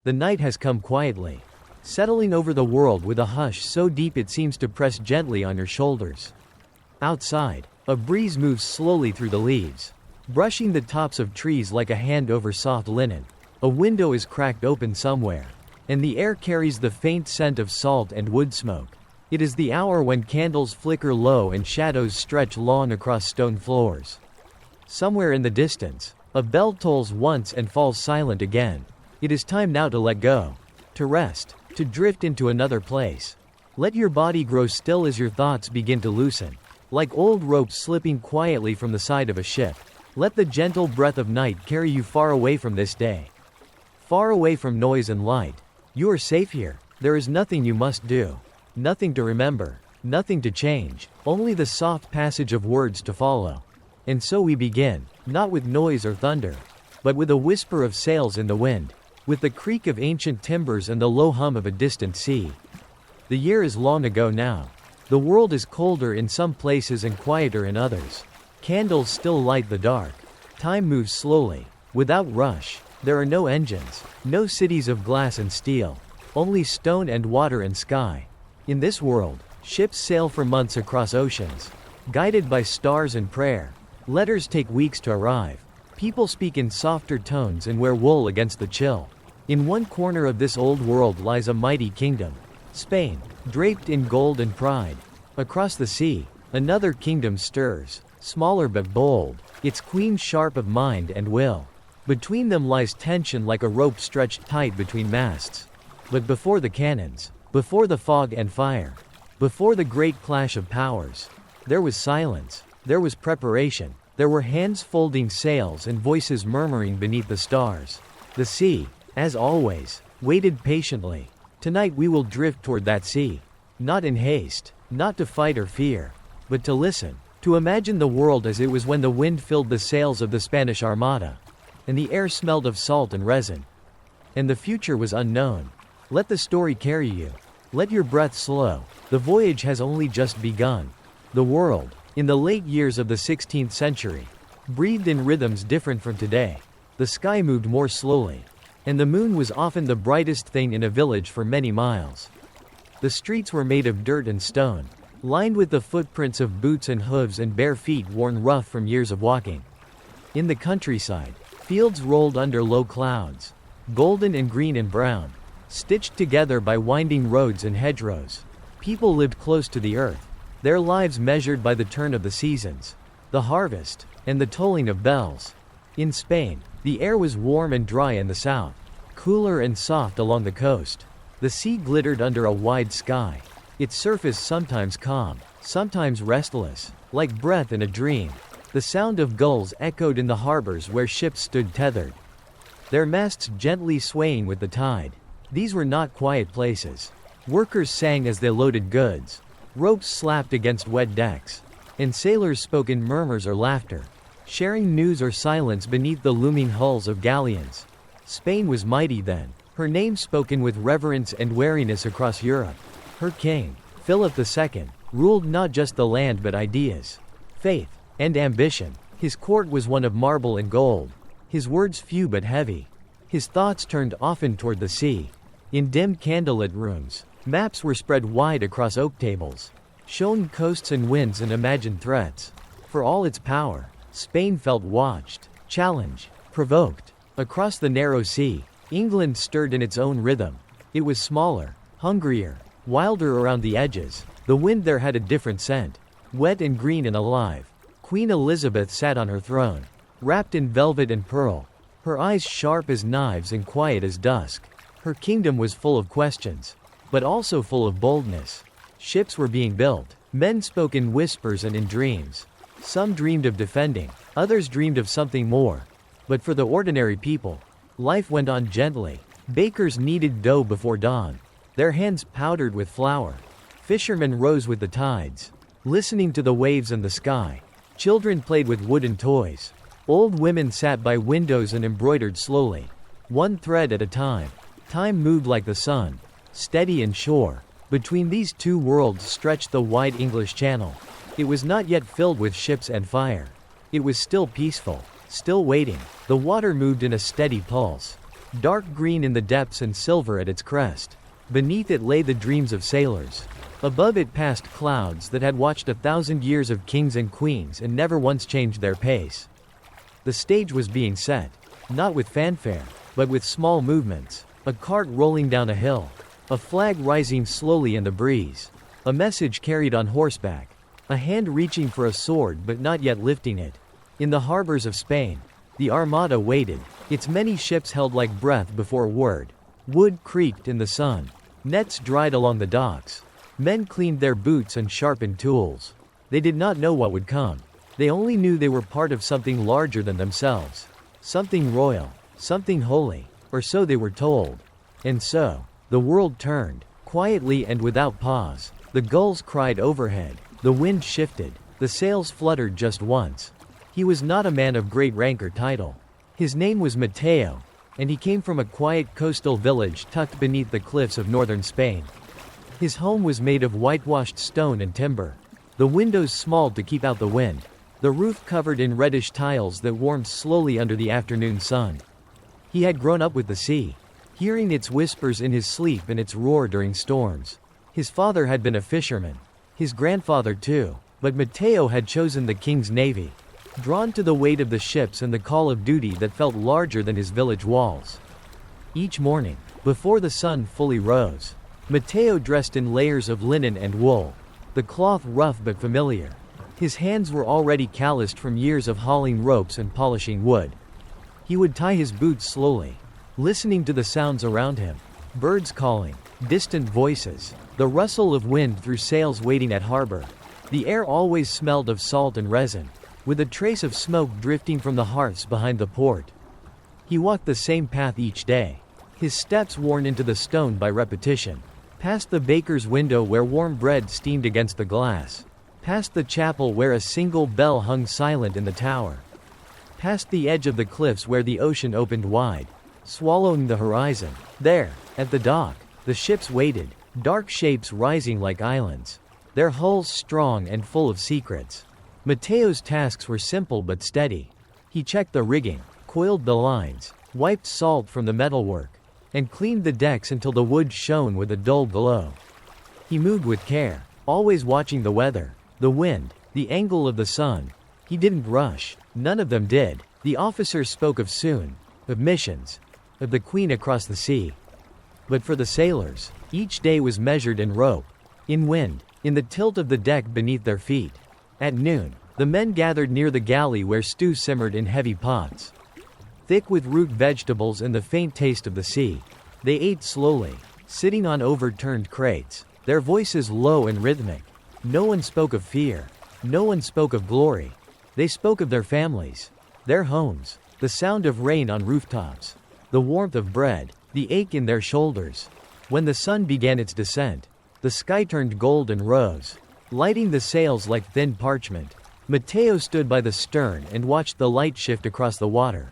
The night has come quietly, settling over the world with a hush so deep it seems to press gently on your shoulders. Outside, a breeze moves slowly through the leaves, brushing the tops of trees like a hand over soft linen. A window is cracked open somewhere, and the air carries the faint scent of salt and wood smoke. It is the hour when candles flicker low and shadows stretch long across stone floors. Somewhere in the distance, a bell tolls once and falls silent again. It is time now to let go, to rest, to drift into another place. Let your body grow still as your thoughts begin to loosen, like old ropes slipping quietly from the side of a ship. Let the gentle breath of night carry you far away from this day. Far away from noise and light. You are safe here. There is nothing you must do. Nothing to remember. Nothing to change. Only the soft passage of words to follow. And so we begin, not with noise or thunder, but with a whisper of sails in the wind, with the creak of ancient timbers and the low hum of a distant sea. The year is long ago now. The world is colder in some places and quieter in others. Candles still light the dark. Time moves slowly, without rush. There are no engines, no cities of glass and steel, only stone and water and sky. In this world, ships sail for months across oceans, guided by stars and prayer. Letters take weeks to arrive. People speak in softer tones and wear wool against the chill. In one corner of this old world lies a mighty kingdom, Spain, draped in gold and pride. Across the sea, another kingdom stirs, smaller but bold, its queen sharp of mind and will. Between them lies tension like a rope stretched tight between masts. But before the cannons, before the fog and fire, before the great clash of powers, there was silence, there was preparation, there were hands folding sails and voices murmuring beneath the stars. The sea, as always, waited patiently. Tonight we will drift toward that sea. Not in haste, not to fight or fear, but to listen, to imagine the world as it was when the wind filled the sails of the Spanish Armada, and the air smelled of salt and resin. And the future was unknown. Let the story carry you. Let your breath slow. The voyage has only just begun. The world, in the late years of the 16th century, breathed in rhythms different from today. The sky moved more slowly, and the moon was often the brightest thing in a village for many miles. The streets were made of dirt and stone, lined with the footprints of boots and hooves and bare feet worn rough from years of walking. In the countryside, fields rolled under low clouds, golden and green and brown, stitched together by winding roads and hedgerows. People lived close to the earth, their lives measured by the turn of the seasons, the harvest, and the tolling of bells. In Spain, the air was warm and dry in the south, cooler and soft along the coast. The sea glittered under a wide sky, its surface sometimes calm, sometimes restless, like breath in a dream. The sound of gulls echoed in the harbors where ships stood tethered, their masts gently swaying with the tide. These were not quiet places. Workers sang as they loaded goods. Ropes slapped against wet decks, and sailors spoke in murmurs or laughter, sharing news or silence beneath the looming hulls of galleons. Spain was mighty then, her name spoken with reverence and wariness across Europe. Her king, Philip II, ruled not just the land but ideas, faith, and ambition. His court was one of marble and gold, his words few but heavy. His thoughts turned often toward the sea. In dim candlelit rooms, maps were spread wide across oak tables, showing coasts and winds and imagined threats. For all its power, Spain felt watched, challenged, provoked. Across the narrow sea, England stirred in its own rhythm. It was smaller, hungrier, wilder around the edges. The wind there had a different scent, wet and green and alive. Queen Elizabeth sat on her throne, wrapped in velvet and pearl, her eyes sharp as knives and quiet as dusk. Her kingdom was full of questions, but also full of boldness. Ships were being built. Men spoke in whispers and in dreams. Some dreamed of defending, others dreamed of something more. But for the ordinary people, life went on gently. Bakers kneaded dough before dawn, their hands powdered with flour. Fishermen rose with the tides, listening to the waves and the sky. Children played with wooden toys. Old women sat by windows and embroidered slowly, one thread at a time. Time moved like the sun, steady and sure. Between these two worlds stretched the wide English Channel. It was not yet filled with ships and fire. It was still peaceful, still waiting. The water moved in a steady pulse, dark green in the depths and silver at its crest. Beneath it lay the dreams of sailors. Above it passed clouds that had watched 1,000 years of kings and queens and never once changed their pace. The stage was being set, not with fanfare, but with small movements. A cart rolling down a hill, a flag rising slowly in the breeze, a message carried on horseback, a hand reaching for a sword but not yet lifting it. In the harbors of Spain, the Armada waited, its many ships held like breath before word. Wood creaked in the sun, nets dried along the docks. Men cleaned their boots and sharpened tools. They did not know what would come. They only knew they were part of something larger than themselves. Something royal, something holy, or so they were told. And so, the world turned, quietly and without pause. The gulls cried overhead, the wind shifted, the sails fluttered just once. He was not a man of great rank or title. His name was Mateo, and he came from a quiet coastal village tucked beneath the cliffs of northern Spain. His home was made of whitewashed stone and timber. The windows small to keep out the wind. The roof covered in reddish tiles that warmed slowly under the afternoon sun. He had grown up with the sea, hearing its whispers in his sleep and its roar during storms. His father had been a fisherman. His grandfather too, but Mateo had chosen the king's navy, drawn to the weight of the ships and the call of duty that felt larger than his village walls. Each morning, before the sun fully rose, Mateo dressed in layers of linen and wool, the cloth rough but familiar. His hands were already calloused from years of hauling ropes and polishing wood. He would tie his boots slowly, listening to the sounds around him. Birds calling, distant voices, the rustle of wind through sails waiting at harbor. The air always smelled of salt and resin, with a trace of smoke drifting from the hearths behind the port. He walked the same path each day, his steps worn into the stone by repetition. Past the baker's window where warm bread steamed against the glass. Past the chapel where a single bell hung silent in the tower. Past the edge of the cliffs where the ocean opened wide, swallowing the horizon. There, at the dock, the ships waited, dark shapes rising like islands, their hulls strong and full of secrets. Mateo's tasks were simple but steady. He checked the rigging, coiled the lines, wiped salt from the metalwork, and cleaned the decks until the wood shone with a dull glow. He moved with care, always watching the weather, the wind, the angle of the sun. He didn't rush, none of them did. The officers spoke of soon, of missions, of the Queen across the sea. But for the sailors, each day was measured in rope, in wind, in the tilt of the deck beneath their feet. At noon, the men gathered near the galley where stew simmered in heavy pots, thick with root vegetables and the faint taste of the sea. They ate slowly, sitting on overturned crates, their voices low and rhythmic. No one spoke of fear, no one spoke of glory. They spoke of their families, their homes, the sound of rain on rooftops, the warmth of bread, the ache in their shoulders. When the sun began its descent, the sky turned gold and rose, lighting the sails like thin parchment. Mateo stood by the stern and watched the light shift across the water.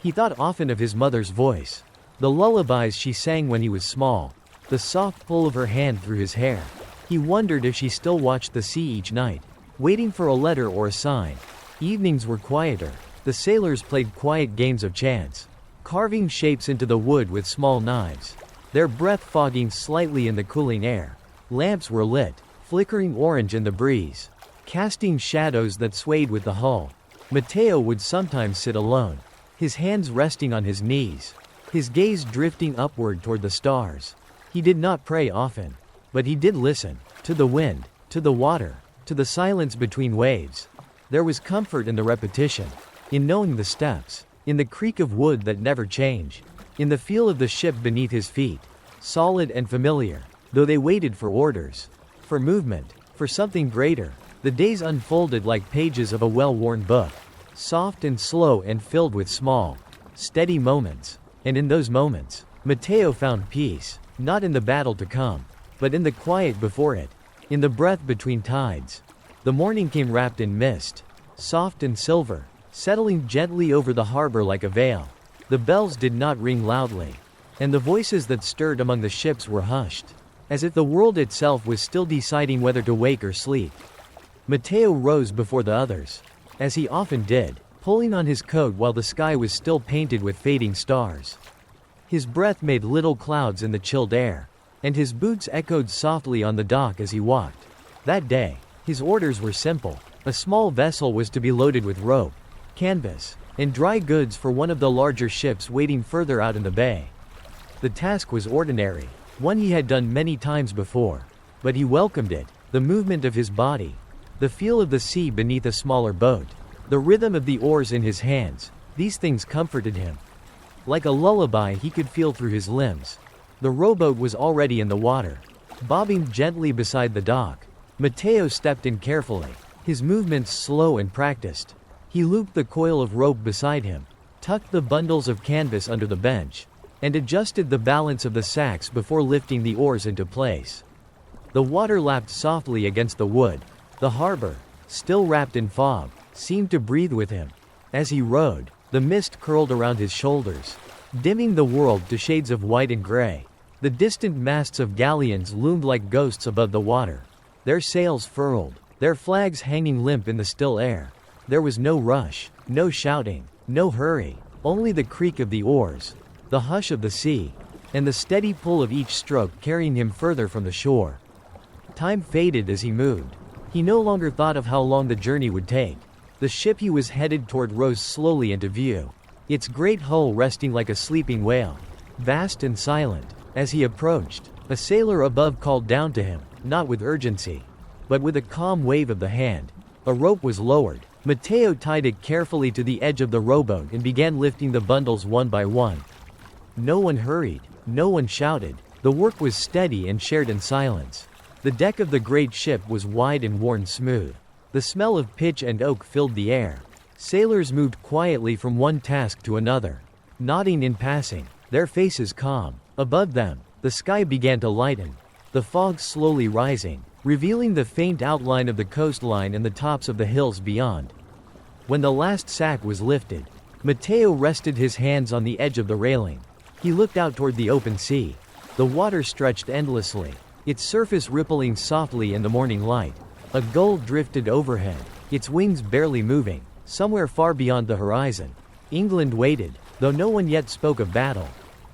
He thought often of his mother's voice, the lullabies she sang when he was small, the soft pull of her hand through his hair. He wondered if she still watched the sea each night, waiting for a letter or a sign. Evenings were quieter. The sailors played quiet games of chance, carving shapes into the wood with small knives, their breath fogging slightly in the cooling air. Lamps were lit, flickering orange in the breeze, casting shadows that swayed with the hull. Mateo would sometimes sit alone, his hands resting on his knees, his gaze drifting upward toward the stars. He did not pray often, but he did listen, to the wind, to the water, to the silence between waves. There was comfort in the repetition, in knowing the steps, in the creak of wood that never changed, in the feel of the ship beneath his feet, solid and familiar, though they waited for orders, for movement, for something greater. The days unfolded like pages of a well-worn book, soft and slow and filled with small, steady moments. And in those moments, Mateo found peace, not in the battle to come, but in the quiet before it, in the breath between tides. The morning came wrapped in mist, soft and silver, settling gently over the harbor like a veil. The bells did not ring loudly, and the voices that stirred among the ships were hushed, as if the world itself was still deciding whether to wake or sleep. Mateo rose before the others, as he often did, pulling on his coat while the sky was still painted with fading stars. His breath made little clouds in the chilled air, and his boots echoed softly on the dock as he walked. That day, his orders were simple. A small vessel was to be loaded with rope, canvas, and dry goods for one of the larger ships waiting further out in the bay. The task was ordinary, one he had done many times before, but he welcomed it. The movement of his body, the feel of the sea beneath a smaller boat, the rhythm of the oars in his hands, these things comforted him. Like a lullaby he could feel through his limbs. The rowboat was already in the water, bobbing gently beside the dock. Matteo stepped in carefully, his movements slow and practiced. He looped the coil of rope beside him, tucked the bundles of canvas under the bench, and adjusted the balance of the sacks before lifting the oars into place. The water lapped softly against the wood. The harbor, still wrapped in fog, seemed to breathe with him. As he rowed, the mist curled around his shoulders, dimming the world to shades of white and gray. The distant masts of galleons loomed like ghosts above the water, their sails furled, their flags hanging limp in the still air. There was no rush, no shouting, no hurry, only the creak of the oars, the hush of the sea, and the steady pull of each stroke carrying him further from the shore. Time faded as he moved. He no longer thought of how long the journey would take. The ship he was headed toward rose slowly into view, its great hull resting like a sleeping whale, vast and silent. As he approached, a sailor above called down to him, not with urgency, but with a calm wave of the hand. A rope was lowered. Matteo tied it carefully to the edge of the rowboat and began lifting the bundles one by one. No one hurried, no one shouted. The work was steady and shared in silence. The deck of the great ship was wide and worn smooth. The smell of pitch and oak filled the air. Sailors moved quietly from one task to another, nodding in passing, their faces calm. Above them, the sky began to lighten, the fog slowly rising, revealing the faint outline of the coastline and the tops of the hills beyond. When the last sack was lifted, Matteo rested his hands on the edge of the railing. He looked out toward the open sea. The water stretched endlessly, its surface rippling softly in the morning light. A gull drifted overhead, its wings barely moving, somewhere far beyond the horizon. England waited, though no one yet spoke of battle.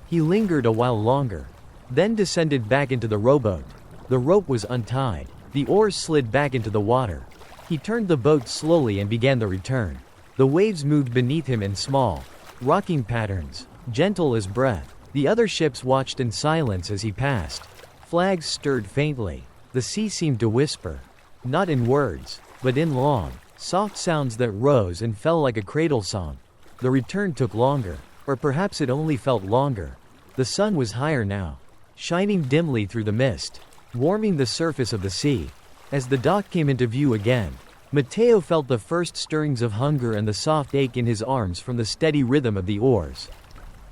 He lingered a while longer, then descended back into the rowboat. The rope was untied, the oars slid back into the water. He turned the boat slowly and began the return. The waves moved beneath him in small, rocking patterns, gentle as breath. The other ships watched in silence as he passed. Flags stirred faintly. The sea seemed to whisper, not in words, but in long, soft sounds that rose and fell like a cradle song. The return took longer, or perhaps it only felt longer. The sun was higher now, shining dimly through the mist, warming the surface of the sea. As the dock came into view again, Matteo felt the first stirrings of hunger and the soft ache in his arms from the steady rhythm of the oars.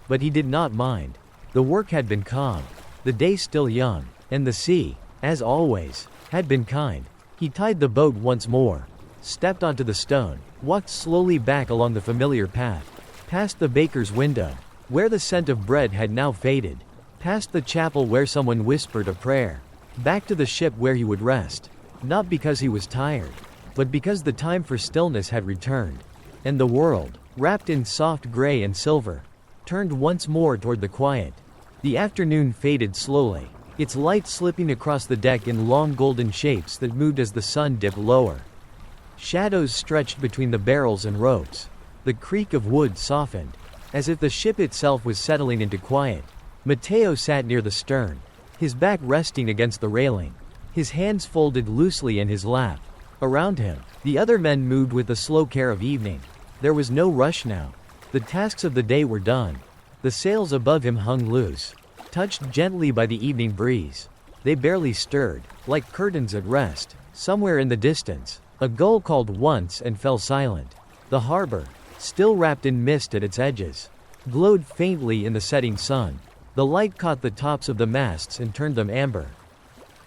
But he did not mind. The work had been calm, the day still young, and the sea, as always, had been kind. He tied the boat once more, stepped onto the stone, walked slowly back along the familiar path, past the baker's window, where the scent of bread had now faded, past the chapel where someone whispered a prayer, back to the ship where he would rest, not because he was tired, but because the time for stillness had returned, and the world, wrapped in soft gray and silver, turned once more toward the quiet. The afternoon faded slowly, its light slipping across the deck in long golden shapes that moved as the sun dipped lower. Shadows stretched between the barrels and ropes. The creak of wood softened, as if the ship itself was settling into quiet. Matteo sat near the stern, his back resting against the railing, his hands folded loosely in his lap. Around him, the other men moved with the slow care of evening. There was no rush now. The tasks of the day were done. The sails above him hung loose, touched gently by the evening breeze. They barely stirred, like curtains at rest. Somewhere in the distance, a gull called once and fell silent. The harbor, still wrapped in mist at its edges, glowed faintly in the setting sun. The light caught the tops of the masts and turned them amber.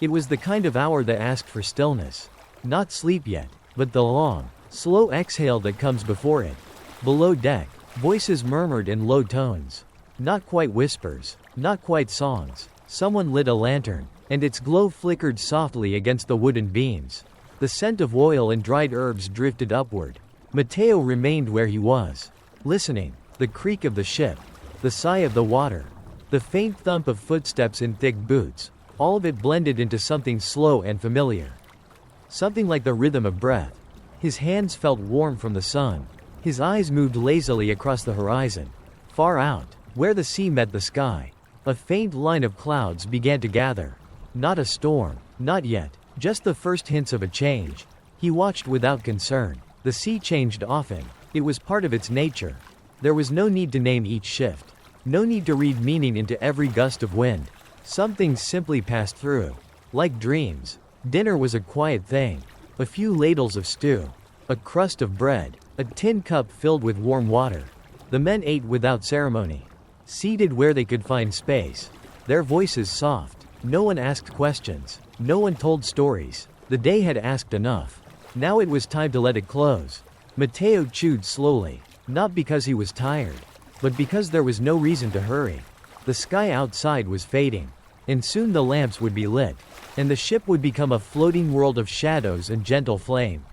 It was the kind of hour that asked for stillness. Not sleep yet, but the long, slow exhale that comes before it. Below deck, voices murmured in low tones. Not quite whispers, not quite songs. Someone lit a lantern, and its glow flickered softly against the wooden beams. The scent of oil and dried herbs drifted upward. Matteo remained where he was, listening. The creak of the ship, the sigh of the water, The faint thump of footsteps in thick boots, all of it blended into something slow and familiar. Something like the rhythm of breath. His hands felt warm from the sun. His eyes moved lazily across the horizon. Far out, where the sea met the sky, a faint line of clouds began to gather. Not a storm, not yet, just the first hints of a change. He watched without concern. The sea changed often. It was part of its nature. There was no need to name each shift. No need to read meaning into every gust of wind. Some things simply passed through. Like dreams. Dinner was a quiet thing. A few ladles of stew. A crust of bread. A tin cup filled with warm water. The men ate without ceremony. Seated where they could find space. Their voices soft. No one asked questions. No one told stories. The day had asked enough. Now it was time to let it close. Matteo chewed slowly. Not because he was tired, but because there was no reason to hurry. The sky outside was fading, and soon the lamps would be lit, and the ship would become a floating world of shadows and gentle flame.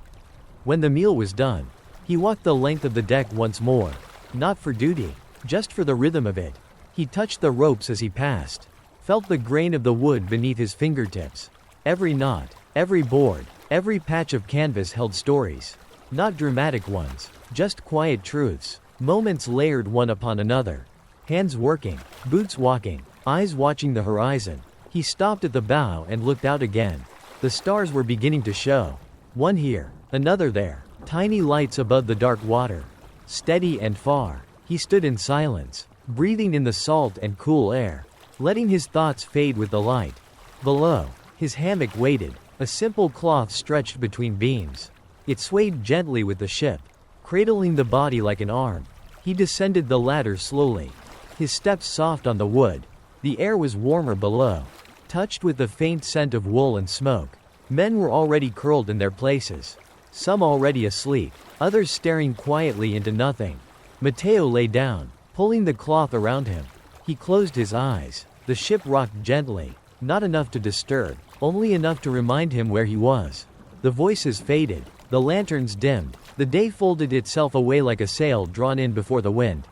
When the meal was done, he walked the length of the deck once more, not for duty, just for the rhythm of it. He touched the ropes as he passed, felt the grain of the wood beneath his fingertips. Every knot, every board, every patch of canvas held stories. Not dramatic ones, just quiet truths, moments layered one upon another. Hands working, boots walking, eyes watching the horizon. He stopped at the bow and looked out again. The stars were beginning to show. One here, another there, tiny lights above the dark water. Steady and far, he stood in silence, breathing in the salt and cool air, letting his thoughts fade with the light. Below, his hammock waited, a simple cloth stretched between beams. It swayed gently with the ship, cradling the body like an arm. He descended the ladder slowly, his steps soft on the wood. The air was warmer below, touched with the faint scent of wool and smoke. Men were already curled in their places, some already asleep, others staring quietly into nothing. Matteo lay down, pulling the cloth around him. He closed his eyes. The ship rocked gently, not enough to disturb, only enough to remind him where he was. The voices faded. The lanterns dimmed. The day folded itself away like a sail drawn in before the wind.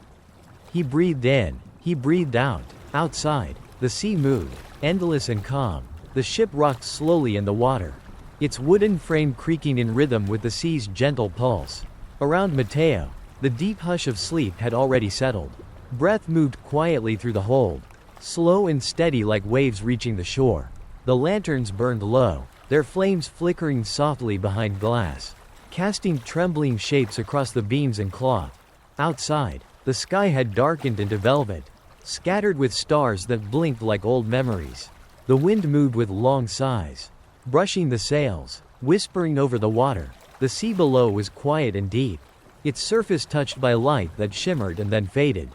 He breathed in. He breathed out. Outside, the sea moved, endless and calm. The ship rocked slowly in the water, its wooden frame creaking in rhythm with the sea's gentle pulse. Around Matteo, the deep hush of sleep had already settled. Breath moved quietly through the hold, slow and steady like waves reaching the shore. The lanterns burned low, their flames flickering softly behind glass, casting trembling shapes across the beams and cloth. Outside, the sky had darkened into velvet, scattered with stars that blinked like old memories. The wind moved with long sighs, brushing the sails, whispering over the water. The sea below was quiet and deep, its surface touched by light that shimmered and then faded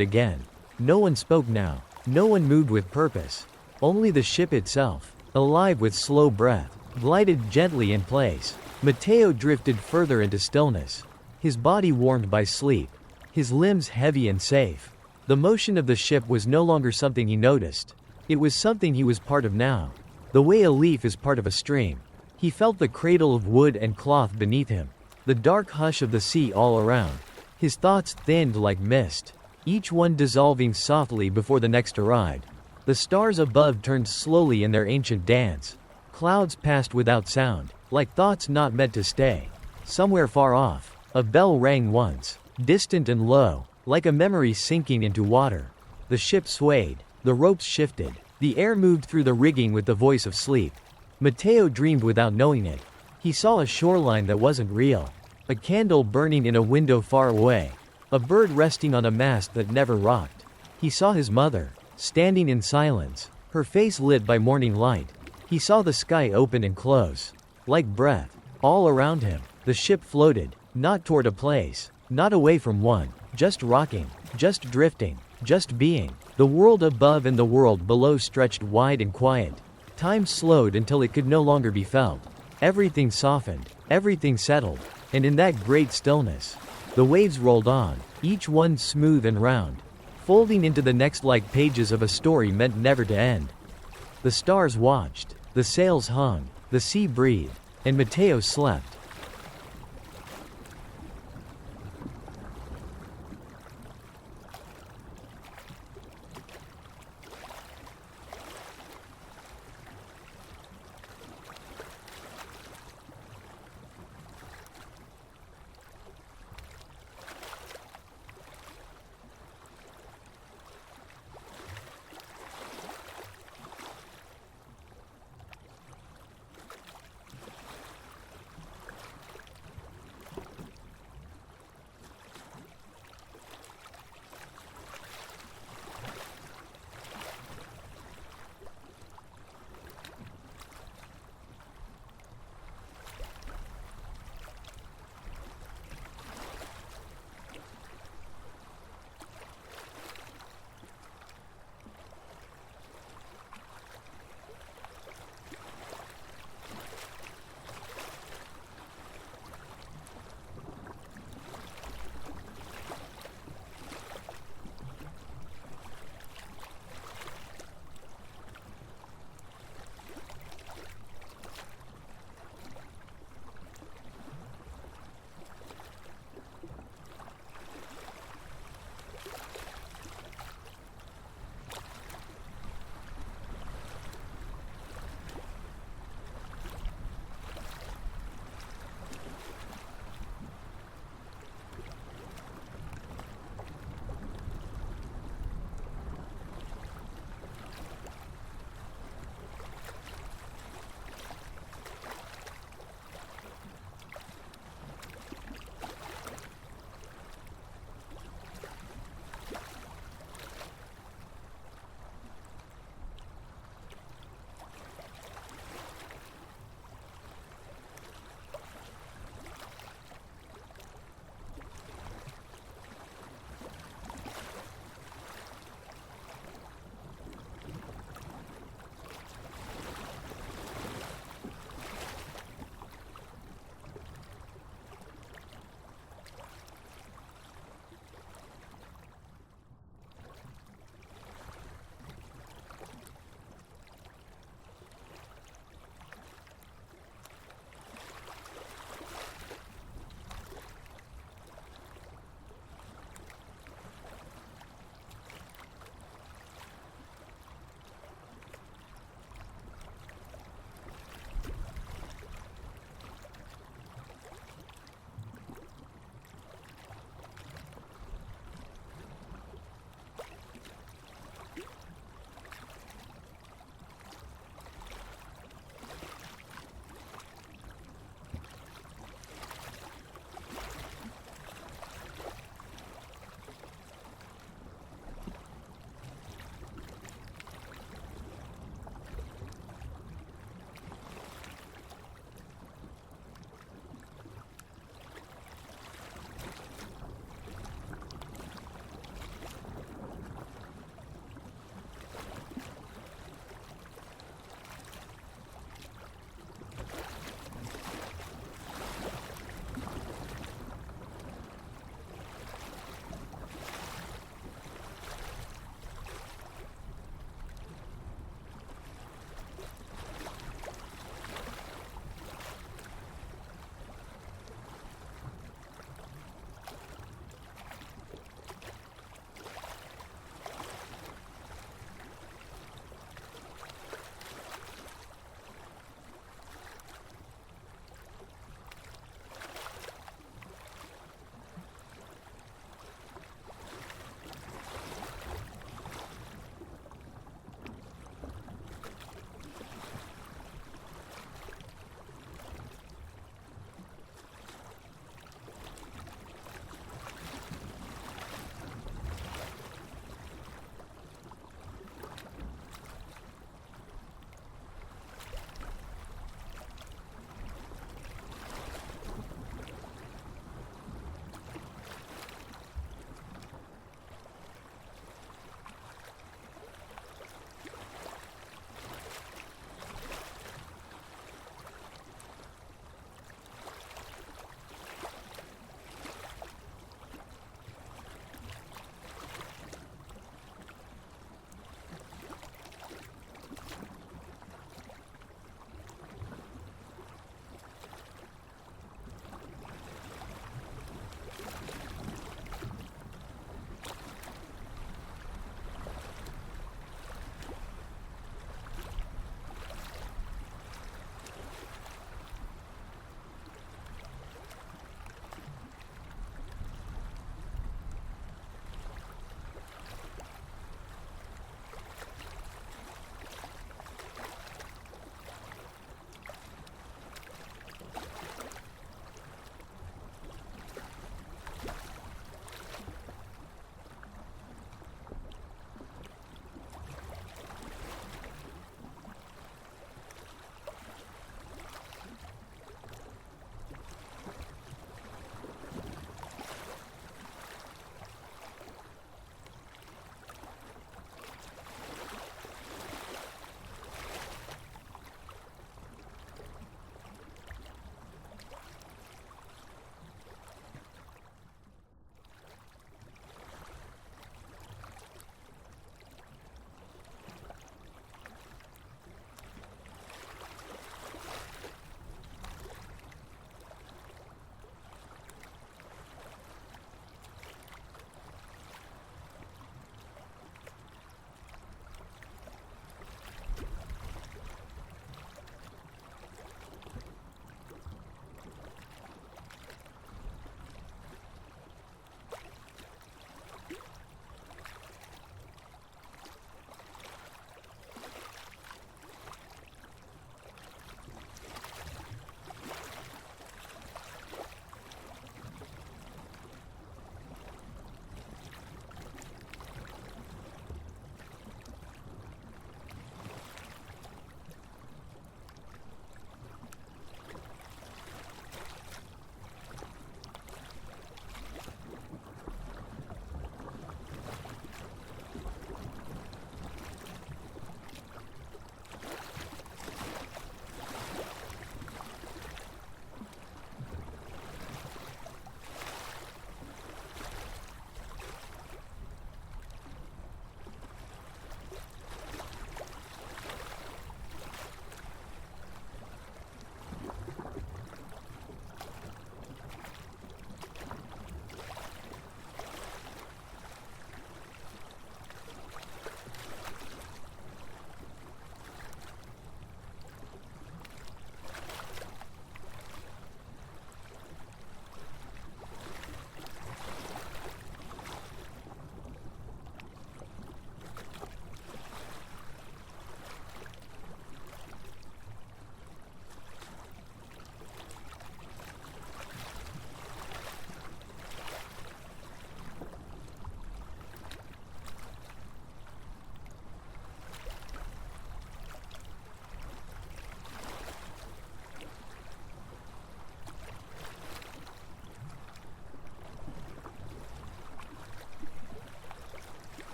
again. No one spoke now, no one moved with purpose. Only the ship itself, alive with slow breath, glided gently in place. Matteo drifted further into stillness, his body warmed by sleep, his limbs heavy and safe. The motion of the ship was no longer something he noticed. It was something he was part of now, the way a leaf is part of a stream. He felt the cradle of wood and cloth beneath him, the dark hush of the sea all around. His thoughts thinned like mist, each one dissolving softly before the next arrived. The stars above turned slowly in their ancient dance. Clouds passed without sound, like thoughts not meant to stay. Somewhere far off, a bell rang once, distant and low, like a memory sinking into water. The ship swayed, the ropes shifted, the air moved through the rigging with the voice of sleep. Matteo dreamed without knowing it. He saw a shoreline that wasn't real, a candle burning in a window far away, a bird resting on a mast that never rocked. He saw his mother, standing in silence, her face lit by morning light. He saw the sky open and close, like breath, all around him. The ship floated, not toward a place, not away from one, just rocking, just drifting, just being. The world above and the world below stretched wide and quiet. Time slowed until it could no longer be felt. Everything softened, everything settled, and in that great stillness, the waves rolled on, each one smooth and round, folding into the next like pages of a story meant never to end. The stars watched, the sails hung, the sea breathed, and Matteo slept.